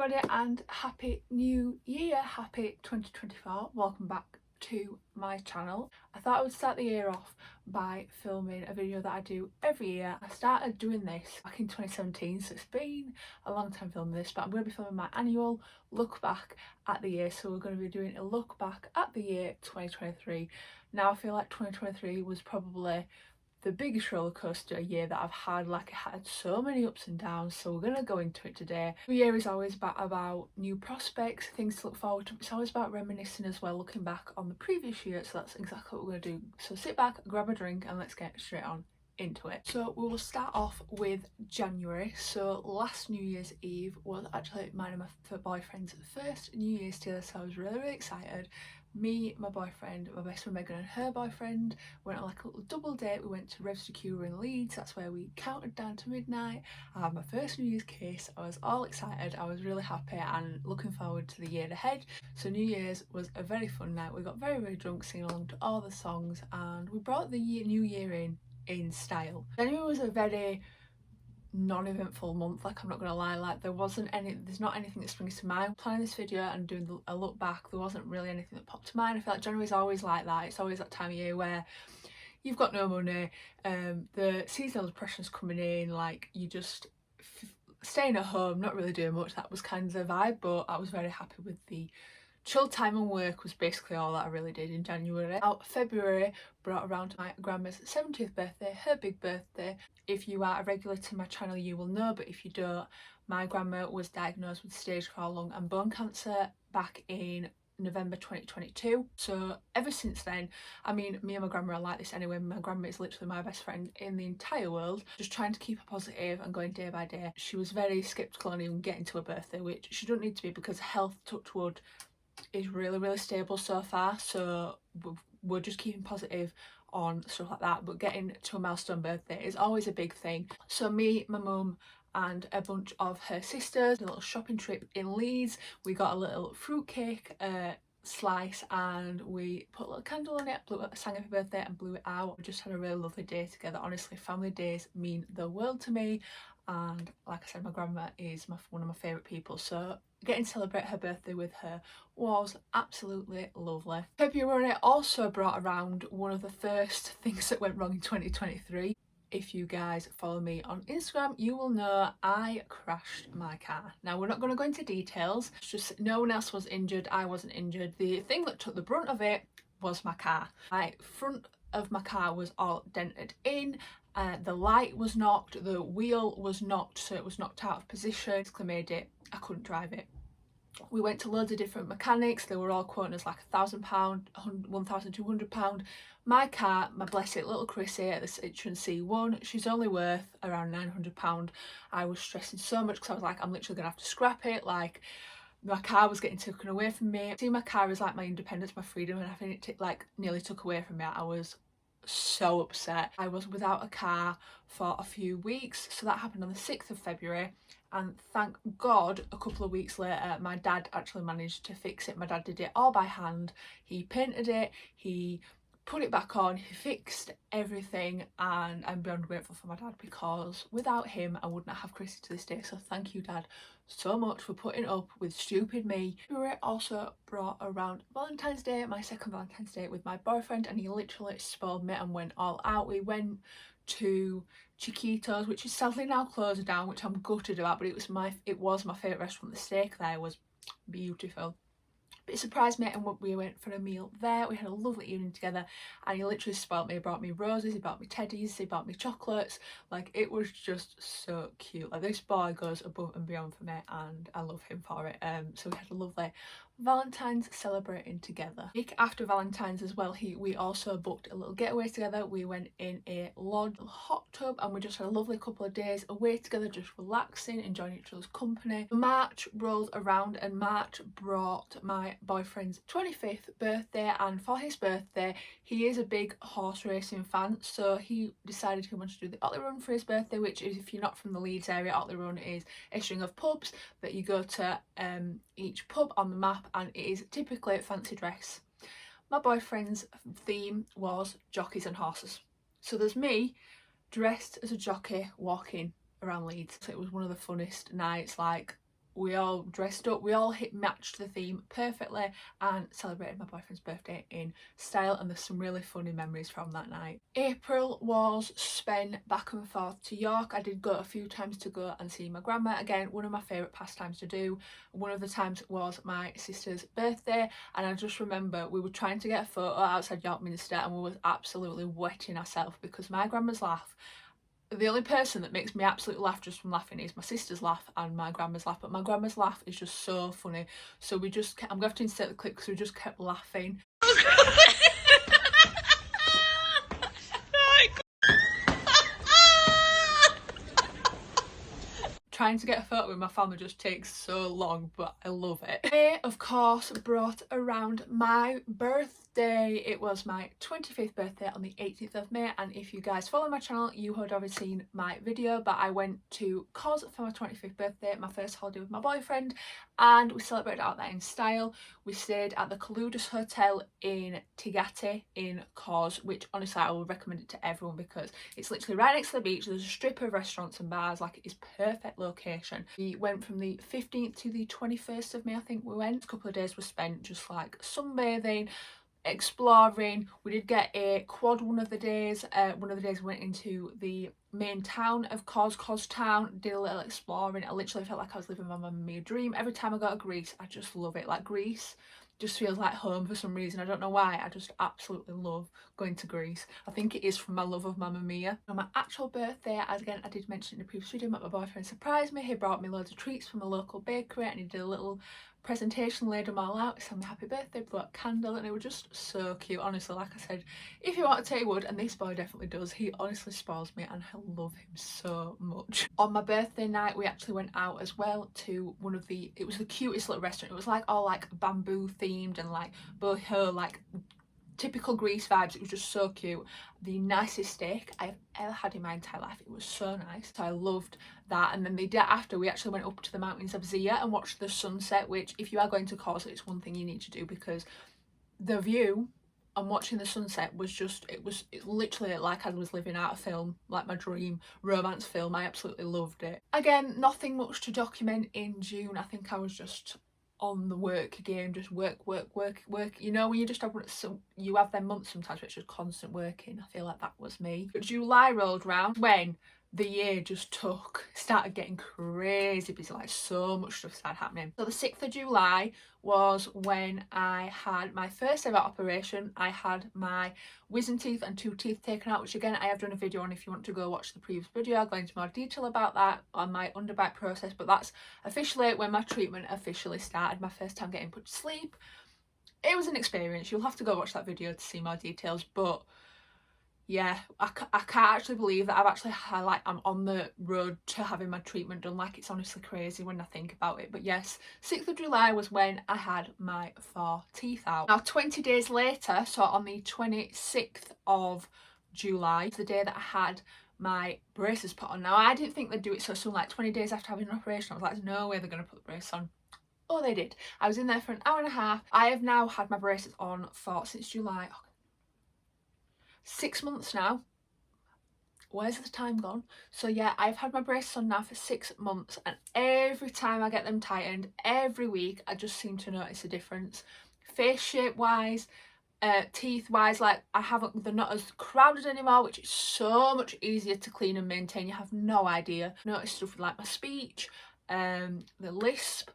everybody and happy new year, happy 2024. Welcome back to my channel. I thought I would start the year off by filming a video that I do every year. I started doing this back in 2017, so it's been a long time filming this, but I'm going to be filming my annual look back at the year. So we're going to be doing a look back at the year 2023. Now I feel like 2023 was probably the biggest roller coaster year that I've had. Like, it had so many ups and downs, so we're going to go into it today. The year is always about new prospects, things to look forward to. It's always about reminiscing as well, looking back on the previous year, so that's exactly what we're going to do. So sit back, grab a drink and let's get straight on into it. So we will start off with January. So last New Year's Eve was actually mine and my boyfriend's first New Year's together, so I was really excited. Me, my boyfriend, my best friend Megan and her boyfriend went on like a little double date. We went to Revs Secure in Leeds. That's where we counted down to midnight. I had my first New Year's kiss. I was all excited. I was really happy and looking forward to the year ahead. So New Year's was a very fun night. We got very drunk, singing along to all the songs, and we brought the new year in style. January was a very non-eventful month, like I'm not gonna lie. Like, there's not anything that springs to mind. Planning this video and doing a look back, there wasn't really anything that popped to mind. I feel like January's always like that. It's always that time of year where you've got no money, the seasonal depression's coming in, like you just staying at home, not really doing much. That was kind of the vibe, but I was very happy with the chill time and work was basically all that I really did in January. Now, February brought around my grandma's 70th birthday, her big birthday. If you are a regular to my channel, you will know, but if you don't, my grandma was diagnosed with stage 4 lung and bone cancer back in November 2022. So ever since then, I mean, me and my grandma are like this anyway. My grandma is literally my best friend in the entire world. Just trying to keep her positive and going day by day. She was very sceptical on even getting to her birthday, which she don't need to be, because health, touch wood, is really stable so far. So we're just keeping positive on stuff like that, but getting to a milestone birthday is always a big thing. So me, my mum and a bunch of her sisters, a little shopping trip in Leeds. We got a little fruitcake slice and we put a little candle on it, sang happy birthday and blew it out. We just had a really lovely day together. Honestly, family days mean the world to me, and like I said, my grandma is one of my favourite people, so getting to celebrate her birthday with her was absolutely lovely. February also brought around one of the first things that went wrong in 2023. If you guys follow me on Instagram, you will know I crashed my car. Now, we're not going to go into details. It's just no one else was injured. I wasn't injured. The thing that took the brunt of it was my car. My front of my car was all dented in. The light was knocked. The wheel was knocked, so it was knocked out of position. Basically made it, I couldn't drive it. We went to loads of different mechanics. They were all quoting us like £1,000, £1,200. My car, my blessed little Chrissy at the Citroen C1, she's only worth around £900. I was stressing so much because I was like, I'm literally gonna have to scrap it. Like, my car was getting taken away from me. See, my car is like my independence, my freedom, and having it like nearly took away from me, I was so upset. I was without a car for a few weeks, so that happened on the 6th of February, and thank God a couple of weeks later my dad actually managed to fix it. My dad did it all by hand. He painted it, he put it back on, he fixed everything, and I'm beyond grateful for my dad, because without him I would not have Chrissy to this day. So thank you, Dad, so much for putting up with stupid me. February also brought around Valentine's Day, my second Valentine's Day with my boyfriend, and he literally spoiled me and went all out. We went to Chiquitos, which is sadly now closed down, which I'm gutted about, but it was my favourite restaurant. The steak there was beautiful. But it surprised me and we went for a meal there. We had a lovely evening together, and he literally spoilt me. He brought me roses, he brought me teddies, he brought me chocolates. Like, it was just so cute. Like, this boy goes above and beyond for me, and I love him for it. So we had a lovely Valentine's celebrating together. Week after Valentine's as well, we also booked a little getaway together. We went in a lodge, a hot tub, and we just had a lovely couple of days away together, just relaxing, enjoying each other's company. March rolled around, and March brought my boyfriend's 25th birthday, and for his birthday he is a big horse racing fan, so he decided he wanted to do the Otley Run for his birthday, which is, if you're not from the Leeds area, Otley Run is a string of pubs that you go to, each pub on the map, and it is typically fancy dress. My boyfriend's theme was jockeys and horses, so there's me dressed as a jockey walking around Leeds. So it was one of the funnest nights. Like, we all dressed up, we all matched the theme perfectly and celebrated my boyfriend's birthday in style, and there's some really funny memories from that night. April was spent back and forth to York. I did go a few times to go and see my grandma. Again, one of my favourite pastimes to do. One of the times was my sister's birthday, and I just remember we were trying to get a photo outside York Minster and we was absolutely wetting ourselves because my grandma's laugh, the only person that makes me absolutely laugh just from laughing is my sister's laugh and my grandma's laugh, but my grandma's laugh is just so funny. So we just I'm going to have to insert the clip because we just kept laughing. Trying to get a photo with my family just takes so long, but I love it. May, of course, brought around my birthday. It was my 25th birthday on the 18th of May, and if you guys follow my channel, you would have seen my video, but I went to Cos for my 25th birthday, my first holiday with my boyfriend, and we celebrated out there in style. We stayed at the Caludus Hotel in Tigati in Cos, which honestly I will recommend it to everyone because it's literally right next to the beach. There's a strip of restaurants and bars, like it is perfect location. We went from the 15th to the 21st of May, I think we went. A couple of days were spent just like sunbathing, exploring. We did get a quad one of the days. One of the days we went into the main town of Cos town, did a little exploring. I literally felt like I was living my Mamma Mia dream. Every time I go to Greece, I just love it. Like Greece just feels like home for some reason. I don't know why. I just absolutely love going to Greece. I think it is from my love of Mamma Mia. On my actual birthday, as again I did mention in the previous video, my boyfriend surprised me. He brought me loads of treats from a local bakery and he did a little presentation, laid them all out, sang me happy birthday, blew out a candle, and it was just so cute. Honestly, like I said, if you want to, he would, and this boy definitely does. He honestly spoils me and I love him so much. On my birthday night, we actually went out as well to one of the, it was the cutest little restaurant. It was like all like bamboo themed and like boho, like typical Greece vibes. It was just so cute. The nicest steak I've ever had in my entire life. It was so nice. So I loved that. And then the day after, we actually went up to the mountains of Zia and watched the sunset, which if you are going to Corsica, it's one thing you need to do because the view and watching the sunset was just, it literally like I was living out a film, like my dream romance film. I absolutely loved it. Again, nothing much to document in June. I think I was just on the work again, just work. You know, when you just have, so you have them months sometimes where it's just constant working. I feel like that was me. But July rolled round when the year just started getting crazy busy, like so much stuff started happening. So the 6th of July was when I had my first ever operation. I had my wisdom teeth and 2 teeth taken out, which again I have done a video on. If you want to go watch the previous video, I'll go into more detail about that on my underbite process, but that's officially when my treatment officially started. My first time getting put to sleep. It was an experience. You'll have to go watch that video to see more details, but yeah, I can't actually believe that I've actually had, like, I'm on the road to having my treatment done. Like, it's honestly crazy when I think about it. But yes, 6th of July was when I had my 4 teeth out. Now 20 days later, so on the 26th of July, the day that I had my braces put on. Now I didn't think they'd do it so soon, like 20 days after having an operation. I was like, there's no way they're going to put the brace on. Oh, they did. I was in there for an hour and a half. I have now had my braces on for, since July, 6 months now. Where's the time gone? So yeah, I've had my braces on now for 6 months, and every time I get them tightened, every week, I just seem to notice a difference. Face shape wise, teeth wise, like they're not as crowded anymore, which is so much easier to clean and maintain. You have no idea. Notice stuff with like my speech, the lisp,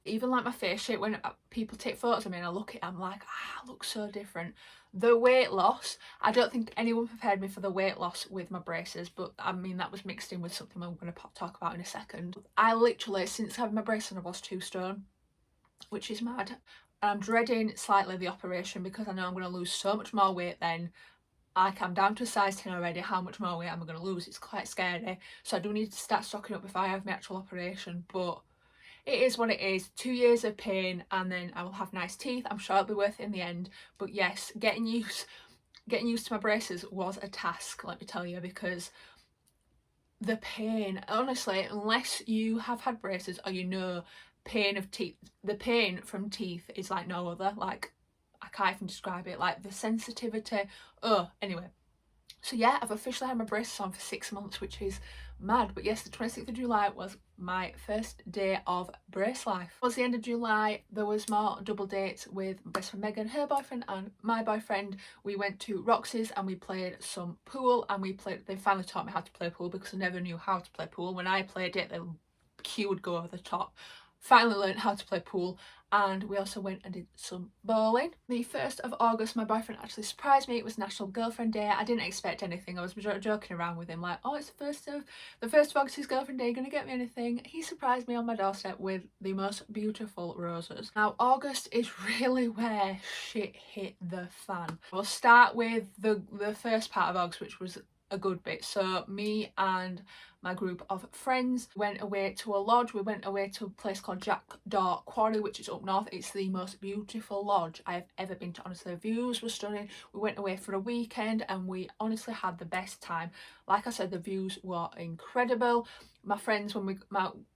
even like my face shape. When people take photos of me and I look at it, I'm like, I look so different. The weight loss, I don't think anyone prepared me for the weight loss with my braces, but I mean that was mixed in with something I'm going to talk about in a second. I literally, since having my braces, I've lost 2 stone, which is mad. And I'm dreading slightly the operation because I know I'm going to lose so much more weight then. Like, I'm down to a size 10 already. How much more weight am I going to lose? It's quite scary. So I do need to start stocking up before I have my actual operation, but it is what it is. 2 years of pain and then I will have nice teeth. I'm sure it'll be worth it in the end. But yes, getting used to my braces was a task, let me tell you, because the pain, honestly, unless you have had braces or you know pain of teeth, the pain from teeth is like no other. Like, I can't even describe it. Like the sensitivity. Oh, anyway. So yeah, I've officially had my braces on for 6 months, which is mad. But yes, the 26th of July was my first day of brace life. Towards the end of July, there was more double dates with my best friend Megan, her boyfriend, and my boyfriend. We went to Roxy's and we played some pool, and they finally taught me how to play pool because I never knew how to play pool. When I played it, the cue would go over the top. Finally learned how to play pool, and we also went and did some bowling. The 1st of August, my boyfriend actually surprised me. It was National Girlfriend Day. I didn't expect anything. I was joking around with him like, oh, it's the 1st of August is Girlfriend Day, gonna get me anything? He surprised me on my doorstep with the most beautiful roses. Now August is really where shit hit the fan. We'll start with the first part of August, which was a good bit. So me and my group of friends went away to a lodge. We went away to a place called Jackdaw Quarry, which is up north. It's the most beautiful lodge I have ever been to. Honestly, the views were stunning. We went away for a weekend and we honestly had the best time. Like I said, the views were incredible. My friends,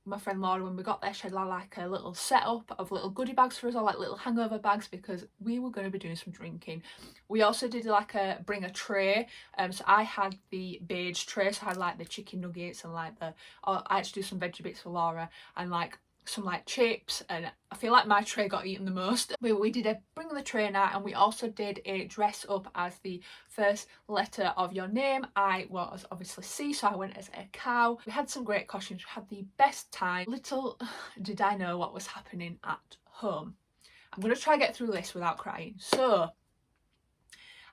my friend Laura, when we got there, she had like a little setup of little goodie bags for us, all like little hangover bags, because we were going to be doing some drinking. We also did like bring a tray. So I had the beige tray, so I had like the chicken nuggets and like I had to do some veggie bits for Laura and like some like chips, and I feel like my tray got eaten the most. We did a bring the tray night, and we also did a dress up as the first letter of your name. I was obviously C, so I went as a cow. We had some great costumes. We had the best time. Little did I know what was happening at home. I'm going to try and get through this without crying. So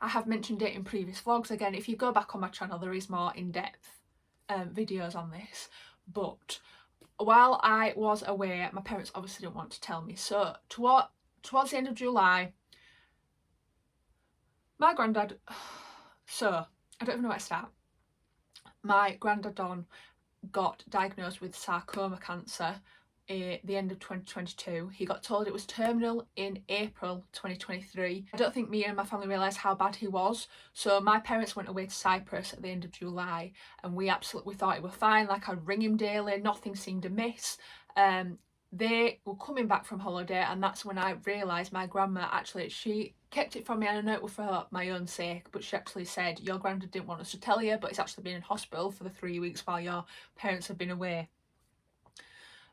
I have mentioned it in previous vlogs. Again, if you go back on my channel, there is more in-depth videos on this. But while I was away, my parents obviously didn't want to tell me. So towards the end of July, my granddad, so I don't even know where to start. My granddad Don got diagnosed with sarcoma cancer at the end of 2022. He got told it was terminal in April 2023. I don't think me and my family realised how bad he was. So my parents went away to Cyprus at the end of July, and we thought it was fine. Like, I'd ring him daily, nothing seemed amiss. They were coming back from holiday, and that's when I realised my grandma actually, she kept it from me, and I know it was for my own sake, but she actually said, your granddad didn't want us to tell you, but he's actually been in hospital for the 3 weeks while your parents have been away.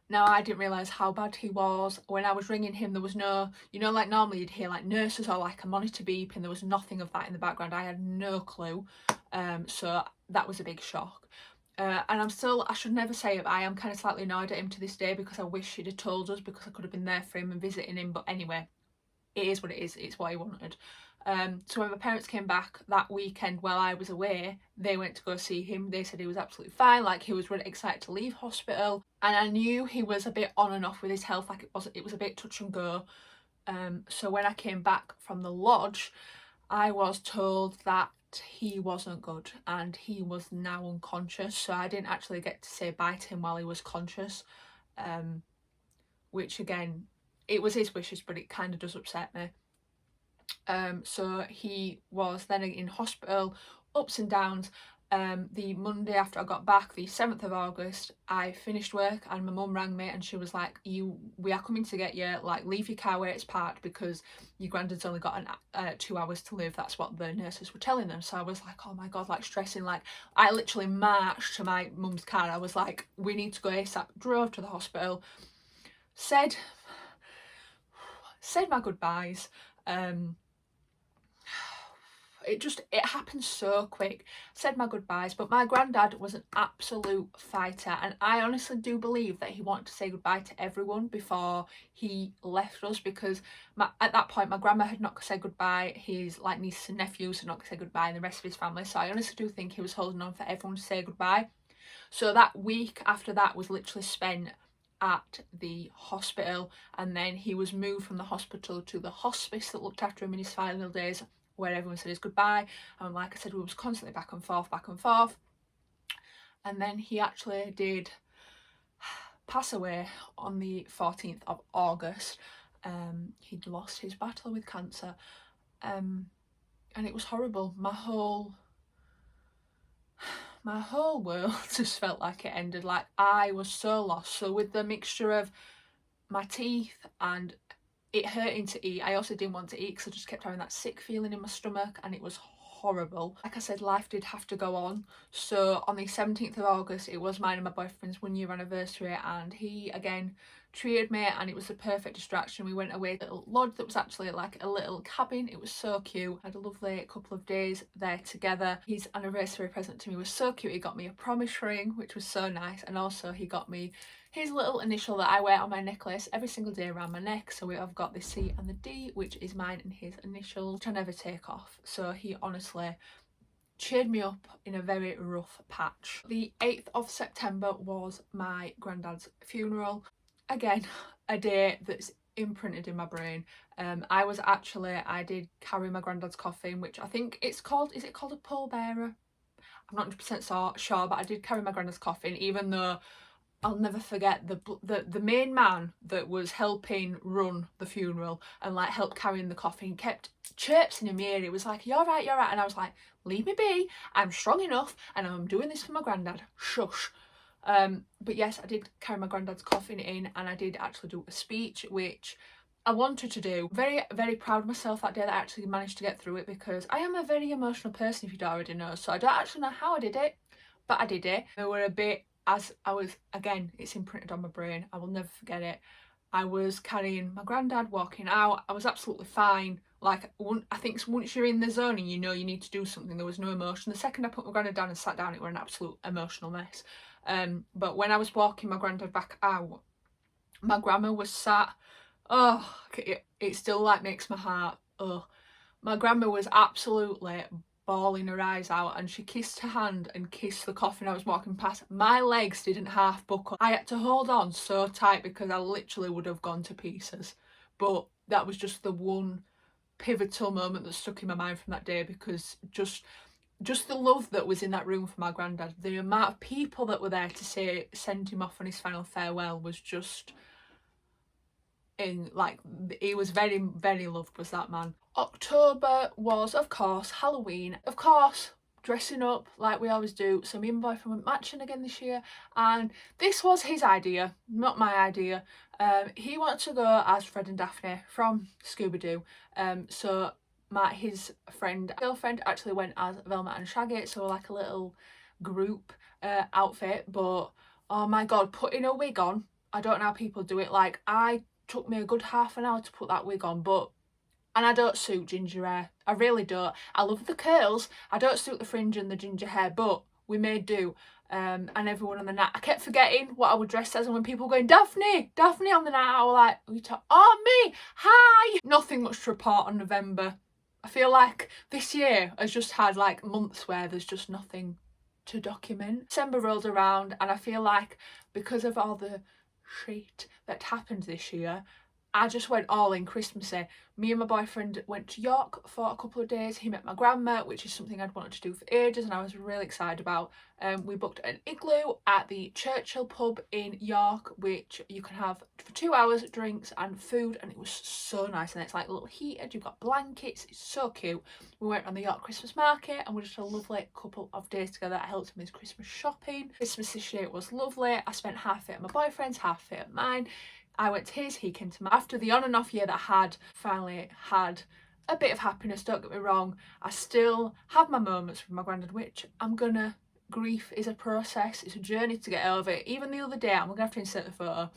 Now, I didn't realise how bad he was. When I was ringing him, there was no, you know, like normally you'd hear like nurses or like a monitor beeping. There was nothing of that in the background. I had no clue. So that was a big shock. And I should never say it, but I am kind of slightly annoyed at him to this day, because I wish he'd have told us, because I could have been there for him and visiting him. But anyway, it is what it is. It's what he wanted. So when my parents came back that weekend while I was away, they went to go see him. They said he was absolutely fine, like he was really excited to leave hospital, and I knew he was a bit on and off with his health, like it was a bit touch and go. So when I came back from the lodge, I was told that he wasn't good and he was now unconscious, so I didn't actually get to say bye to him while he was conscious, which again, it was his wishes, but it kind of does upset me. So he was then in hospital, ups and downs. The Monday after I got back, the 7th of August, I finished work and my mum rang me and she was like, we are coming to get you, like, leave your car where it's parked because your granddad's only got 2 hours to live. That's what the nurses were telling them. So I was like, oh my God, like stressing. Like, I literally marched to my mum's car. I was like, we need to go ASAP. Drove to the hospital, said my goodbyes. It happened so quick. Said my goodbyes, but my granddad was an absolute fighter, and I honestly do believe that he wanted to say goodbye to everyone before he left us, because at that point my grandma had not said goodbye, his like nieces and nephews had not said goodbye, and the rest of his family. So I honestly do think he was holding on for everyone to say goodbye. So that week after that was literally spent at the hospital, and then he was moved from the hospital to the hospice that looked after him in his final days, where everyone said his goodbye. And like I said, we was constantly back and forth. And then he actually did pass away on the 14th of August. He'd lost his battle with cancer, and it was horrible. My whole world just felt like it ended. Like, I was so lost. So with the mixture of my teeth and it hurting to eat, I also didn't want to eat because I just kept having that sick feeling in my stomach, and it was horrible. Like I said, life did have to go on. So on the 17th of August, it was mine and my boyfriend's 1 year anniversary, and he again treated me, and it was the perfect distraction. We went away to a little lodge that was actually like a little cabin. It was so cute. I had a lovely couple of days there together. His anniversary present to me was so cute. He got me a promise ring, which was so nice, and also he got me his little initial that I wear on my necklace every single day around my neck. So I've got the C and the D, which is mine and his initial, which I never take off. So he honestly cheered me up in a very rough patch. The 8th of September was my granddad's funeral. Again, a day that's imprinted in my brain. I did carry my granddad's coffin, which I think it's called, is it called a pallbearer? I'm not 100% sure, but I did carry my granddad's coffin, even though I'll never forget the main man that was helping run the funeral and like help carrying the coffin kept chirping in my ear. It was like, you're right, and I was like, leave me be, I'm strong enough and I'm doing this for my granddad, shush. But yes, I did carry my granddad's coffin in, and I did actually do a speech, which I wanted to do. Very, very proud of myself that day that I actually managed to get through it, because I am a very emotional person, if you don't already know. So I don't actually know how I did it, but I did it. There were a bit, as I was, again, it's imprinted on my brain, I will never forget it. I was carrying my granddad, walking out. I was absolutely fine. Like, I think once you're in the zone and you know you need to do something, there was no emotion. The second I put my granddad down and sat down, it was an absolute emotional mess. But when I was walking my granddad back out, my grandma was sat, oh, it still like makes my heart, oh. My grandma was absolutely bawling her eyes out, and she kissed her hand and kissed the coffin I was walking past. My legs didn't half buckle. I had to hold on so tight because I literally would have gone to pieces. But that was just the one pivotal moment that stuck in my mind from that day, because just the love that was in that room for my granddad, the amount of people that were there to send him off on his final farewell was just like, he was very, very loved, was that man. October was, of course, Halloween. Of course, dressing up like we always do. So me and my boyfriend went matching again this year, and this was his idea, not my idea. He wanted to go as Fred and Daphne from Scooby-Doo. So his girlfriend actually went as Velma and Shaggy, so like a little group outfit. But oh my god, putting a wig on, I don't know how people do it. Like, took me a good half an hour to put that wig on, and I don't suit ginger hair, I really don't. I love the curls, I don't suit the fringe and the ginger hair, but we made do. And everyone on the night, I kept forgetting what I would dress as, and when people were going, Daphne on the night, I was like, oh, me, hi. Nothing much to report on November. I feel like this year has just had like months where there's just nothing to document. December rolled around, and I feel like because of all the shit that happened this year, I just went all in Christmassy. Me and my boyfriend went to York for a couple of days. He met my grandma, which is something I'd wanted to do for ages and I was really excited about. We booked an igloo at the Churchill pub in York, which you can have for 2 hours, drinks and food, and it was so nice. And it's like a little heated, you've got blankets, it's so cute. We went on the York Christmas market and we just had a lovely couple of days together. I helped him with his Christmas shopping. Christmas this year was lovely. I spent half it at my boyfriend's, half it at mine. I went to his, he came to mine. After the on and off year that I had, finally had a bit of happiness, don't get me wrong. I still have my moments with my granddad, which grief is a process, it's a journey to get over it. Even the other day, I'm gonna have to insert the photo,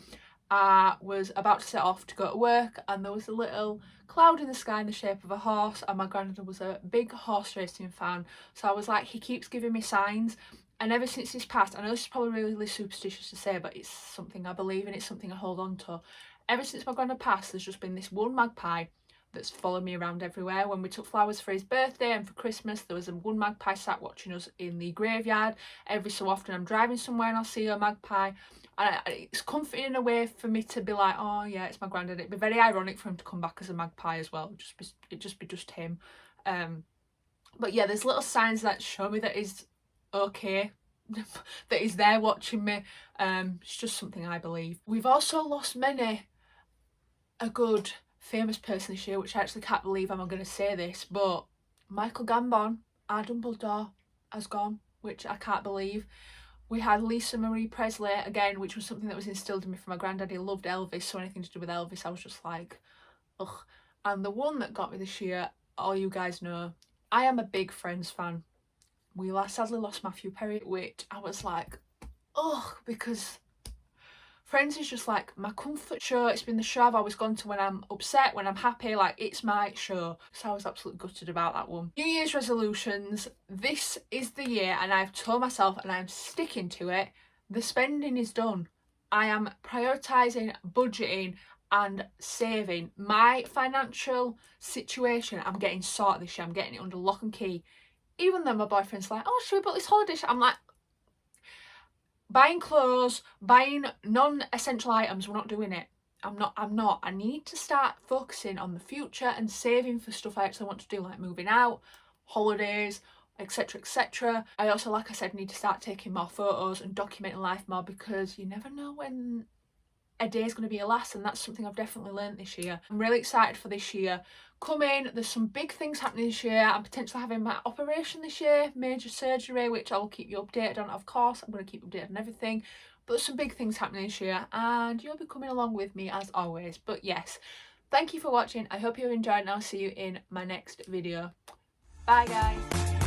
I was about to set off to go to work, and there was a little cloud in the sky in the shape of a horse, and my granddad was a big horse racing fan, so I was like, he keeps giving me signs. And ever since he's passed, I know this is probably really superstitious to say, but it's something I believe in, it's something I hold on to. Ever since my granddad passed, there's just been this one magpie that's followed me around everywhere. When we took flowers for his birthday and for Christmas, there was one magpie sat watching us in the graveyard. Every so often I'm driving somewhere and I'll see a magpie. And it's comforting in a way for me to be like, oh yeah, it's my granddad. It'd be very ironic for him to come back as a magpie as well. It'd just be him. But yeah, there's little signs that show me that he's okay, that he's there watching me. It's just something I believe. We've also lost a good famous person this year, which I actually can't believe I'm going to say this, but Michael Gambon, our Dumbledore, has gone, which I can't believe. We had Lisa Marie Presley again, which was something that was instilled in me from my granddad. He loved Elvis, so anything to do with Elvis, I was just like, ugh. And the one that got me this year, all you guys know, I am a big Friends fan. We sadly lost Matthew Perry, which I was like, ugh, because Friends is just like my comfort show. It's been the show I've always gone to when I'm upset, when I'm happy, like it's my show. So I was absolutely gutted about that one. New Year's resolutions. This is the year, and I've told myself and I'm sticking to it. The spending is done. I am prioritising, budgeting and saving. My financial situation, I'm getting sorted this year. I'm getting it under lock and key. Even though my boyfriend's like, oh, should we book this holiday? I'm like, buying clothes, buying non-essential items, we're not doing it. I'm not. I need to start focusing on the future and saving for stuff I actually want to do, like moving out, holidays, etc, etc. I also, like I said, need to start taking more photos and documenting life more, because you never know when a day is going to be a last, and that's something I've definitely learned this year. I'm really excited for this year coming. There's some big things happening this year. I'm potentially having my operation this year, major surgery, which I'll keep you updated on. Of course, I'm going to keep you updated on everything, but there's some big things happening this year and you'll be coming along with me as always. But yes, thank you for watching. I hope you've enjoyed and I'll see you in my next video. Bye guys.